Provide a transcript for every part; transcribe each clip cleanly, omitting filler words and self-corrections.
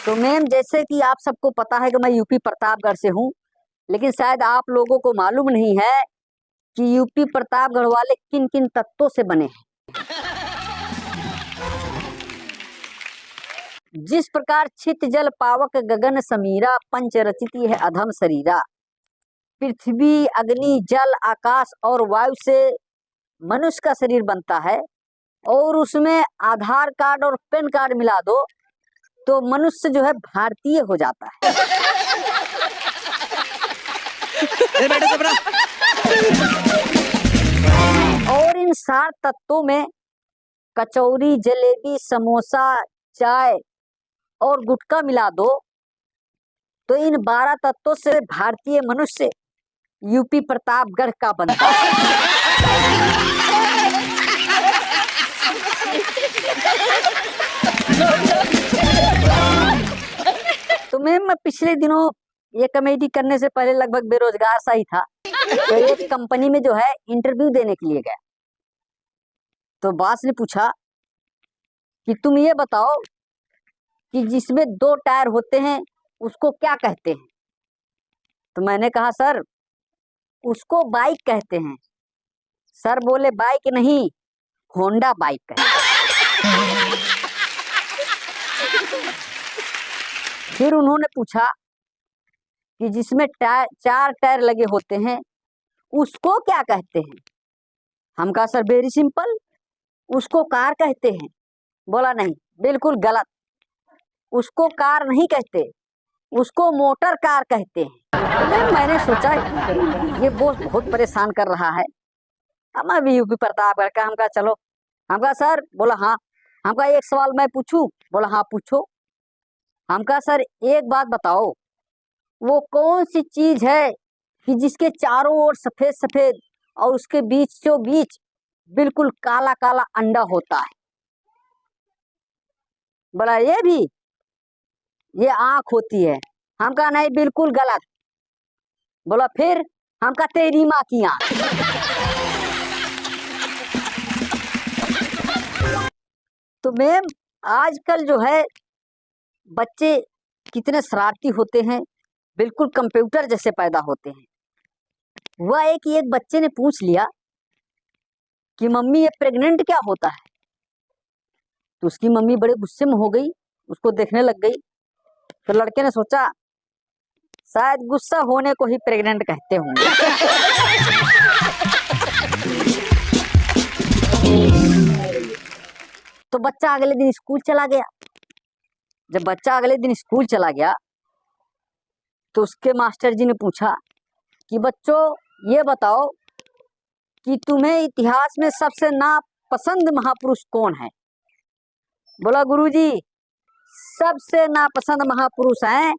तो मैम, जैसे कि आप सबको पता है कि मैं यूपी प्रतापगढ़ से हूँ, लेकिन शायद आप लोगों को मालूम नहीं है कि यूपी प्रतापगढ़ वाले किन किन तत्वों से बने हैं। जिस प्रकार छित जल पावक गगन समीरा, पंच रचिती है अधम शरीरा। पृथ्वी, अग्नि, जल, आकाश और वायु से मनुष्य का शरीर बनता है, और उसमें आधार कार्ड और पैन कार्ड मिला दो तो मनुष्य जो है भारतीय हो जाता है। और इन 7 तत्वों में कचौरी, जलेबी, समोसा, चाय और गुटखा मिला दो तो इन 12 तत्वों से भारतीय मनुष्य यूपी प्रतापगढ़ का बनता है। तो मैं पिछले दिनों ये कॉमेडी करने से पहले लगभग बेरोजगार सा ही था, तो एक कंपनी में जो है इंटरव्यू देने के लिए गया। तो बॉस ने पूछा कि तुम ये बताओ कि जिसमें 2 टायर होते हैं उसको क्या कहते हैं। तो मैंने कहा सर उसको बाइक कहते हैं। सर बोले बाइक नहीं, होंडा बाइक कहते हैं। फिर उन्होंने पूछा कि जिसमें 4 टायर लगे होते हैं उसको क्या कहते हैं। हम कहा सर वेरी सिंपल, उसको कार कहते हैं। बोला नहीं, बिल्कुल गलत, उसको कार नहीं कहते, उसको मोटर कार कहते हैं। मैंने सोचा ये बॉस बहुत परेशान कर रहा है। अब मैं भी यूपी प्रतापगढ़ का, हम कहा चलो। हम कहा सर, बोला हाँ। हम कहा एक सवाल मैं पूछूं। बोला हाँ पूछो। हम कहा सर एक बात बताओ, वो कौन सी चीज है कि जिसके चारों ओर सफेद सफेद और उसके बीचों बीच बिल्कुल काला काला अंडा होता है। बोला ये आंख होती है। हम कहा नहीं, बिल्कुल गलत। बोला फिर? हम कहा तेरी माँ की आंख। तो मैम आजकल जो है बच्चे कितने शरारती होते हैं, बिल्कुल कंप्यूटर जैसे पैदा होते हैं। हुआ है कि एक बच्चे ने पूछ लिया कि मम्मी ये प्रेग्नेंट क्या होता है। तो उसकी मम्मी बड़े गुस्से में हो गई, उसको देखने लग गई। तो लड़के ने सोचा शायद गुस्सा होने को ही प्रेग्नेंट कहते होंगे। तो बच्चा अगले दिन स्कूल चला गया। जब बच्चा अगले दिन स्कूल चला गया तो उसके मास्टर जी ने पूछा कि बच्चों ये बताओ कि तुम्हें इतिहास में सबसे नापसंद महापुरुष कौन है। बोला गुरुजी सबसे नापसंद महापुरुष हैं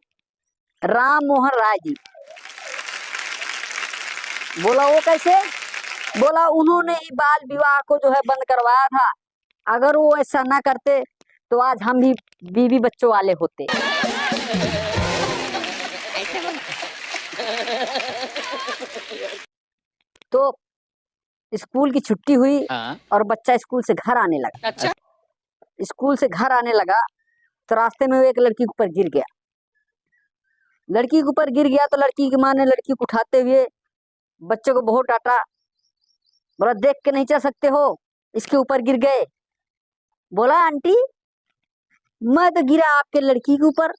राम मोहन राय जी। बोला वो कैसे? बोला उन्होंने ही बाल विवाह को जो है बंद करवाया था। अगर वो ऐसा ना करते तो आज हम भी बीवी बच्चों वाले होते। तो स्कूल की छुट्टी हुई और बच्चा स्कूल से घर आने लगा। अच्छा। स्कूल से घर आने लगा तो रास्ते में वो एक लड़की के ऊपर गिर गया। लड़की के ऊपर गिर गया तो लड़की की माँ ने लड़की को उठाते हुए बच्चे को बहुत डांटा। बोला देख के नहीं चल सकते हो, इसके ऊपर गिर गए। बोला आंटी मैं तो गिरा आपके लड़की के ऊपर,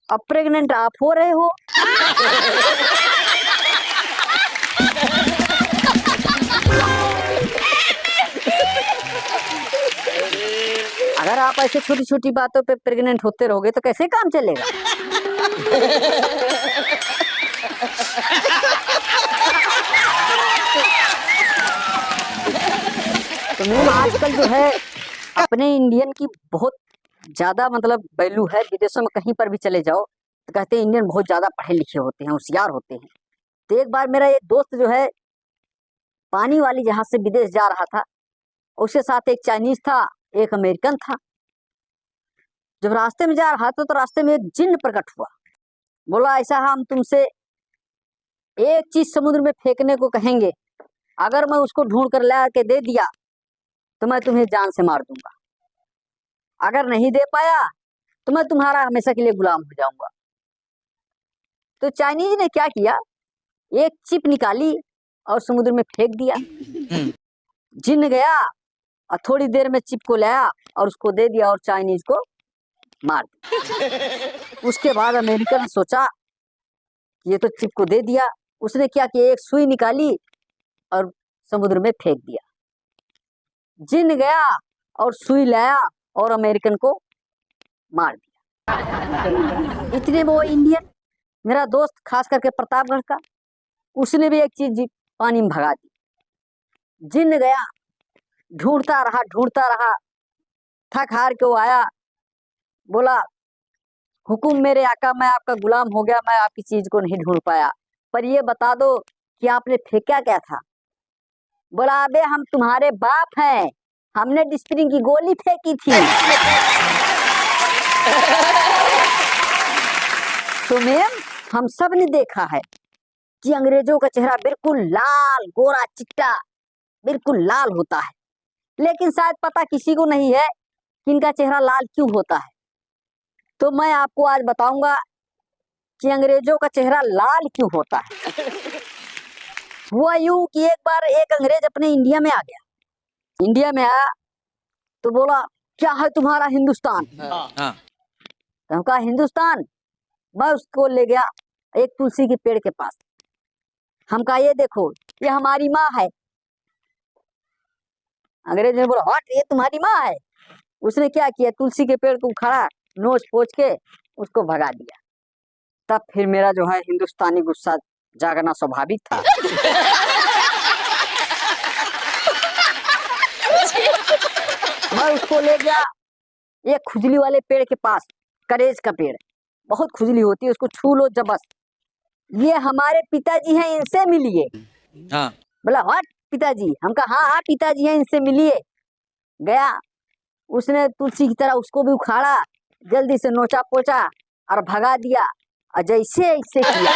अब प्रेग्नेंट आप हो रहे हो। अगर आप ऐसे छोटी छोटी बातों पे प्रेग्नेंट होते रहोगे तो कैसे काम चलेगा। तो मैम आजकल जो है अपने इंडियन की बहुत ज्यादा मतलब वैल्यू है। विदेशों में कहीं पर भी चले जाओ तो कहते हैं इंडियन बहुत ज्यादा पढ़े लिखे होते हैं, होशियार होते हैं। तो एक बार मेरा एक दोस्त जो है पानी वाली जहाज से विदेश जा रहा था, उसके साथ एक चाइनीज था, एक अमेरिकन था। जब रास्ते में जा रहा था तो रास्ते में एक जिन्न प्रकट हुआ। बोला ऐसा हम तुमसे एक चीज समुद्र में फेंकने को कहेंगे, अगर मैं उसको ढूंढ कर ला के दे दिया तो मैं तुम्हें जान से मार दूंगा। अगर नहीं दे पाया तो मैं तुम्हारा हमेशा के लिए गुलाम हो जाऊंगा। तो चाइनीज ने क्या किया, एक चिप निकाली और समुद्र में फेंक दिया। जिन गया और थोड़ी देर में चिप को लाया और उसको दे दिया और चाइनीज को मार दिया। उसके बाद अमेरिका ने सोचा ये तो चिप को दे दिया, उसने क्या किया, एक सुई निकाली और समुद्र में फेंक दिया। जिन गया और सुई लाया और अमेरिकन को मार दिया। इतने में वो इंडियन मेरा दोस्त खास करके प्रतापगढ़ का, उसने भी एक चीज पानी में भगा दी। जिन गया, ढूंढता रहा, थक हार के वो आया, बोला हुकुम मेरे आका, मैं आपका गुलाम हो गया, मैं आपकी चीज को नहीं ढूंढ पाया, पर ये बता दो कि आपने फेंका क्या था। बोला अबे हम तुम्हारे बाप हैं, हमने डिस्प्रिंग की गोली फेंकी थी। तो मैम हम सब ने देखा है कि अंग्रेजों का चेहरा बिल्कुल लाल गोरा चिट्टा बिल्कुल लाल होता है, लेकिन शायद पता किसी को नहीं है कि इनका चेहरा लाल क्यों होता है। तो मैं आपको आज बताऊंगा कि अंग्रेजों का चेहरा लाल क्यों होता है। हुआ यूं कि एक बार एक अंग्रेज अपने इंडिया में आ गया। इंडिया में आया तो बोला क्या है तुम्हारा हिंदुस्तान। तो कहा हिंदुस्तान। मैं उसको ले गया एक तुलसी के पेड़ के पास। हम कहा ये देखो ये हमारी माँ है। अंग्रेज ने बोला हट ये तुम्हारी माँ है। उसने क्या किया, तुलसी के पेड़ को उखाड़ा, नोच पोच के उसको भगा दिया। तब फिर मेरा जो है हिंदुस्तानी गुस्सा जागना स्वाभाविक था। मैं उसको ले गया एक खुजली वाले पेड़ के पास, करेज का पेड़, बहुत खुजली होती है, उसको छू लो जबरदस्त। ये हमारे पिताजी हैं, इनसे मिलिए। हाँ। बोला हट पिताजी। हम कहा हाँ हाँ पिताजी हैं, इनसे मिलिए। गया, उसने तुलसी की तरह उसको भी उखाड़ा, जल्दी से नोचा पोचा और भगा दिया, और जैसे ऐसे किया।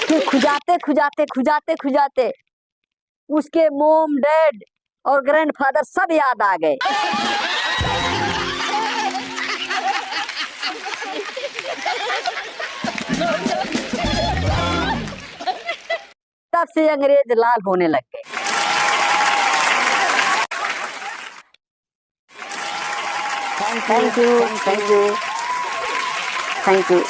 फिर खुजाते उसके मोम डैड और ग्रैंडफादर सब याद आ गए। तब से अंग्रेज लाल होने लग गए। Thank you.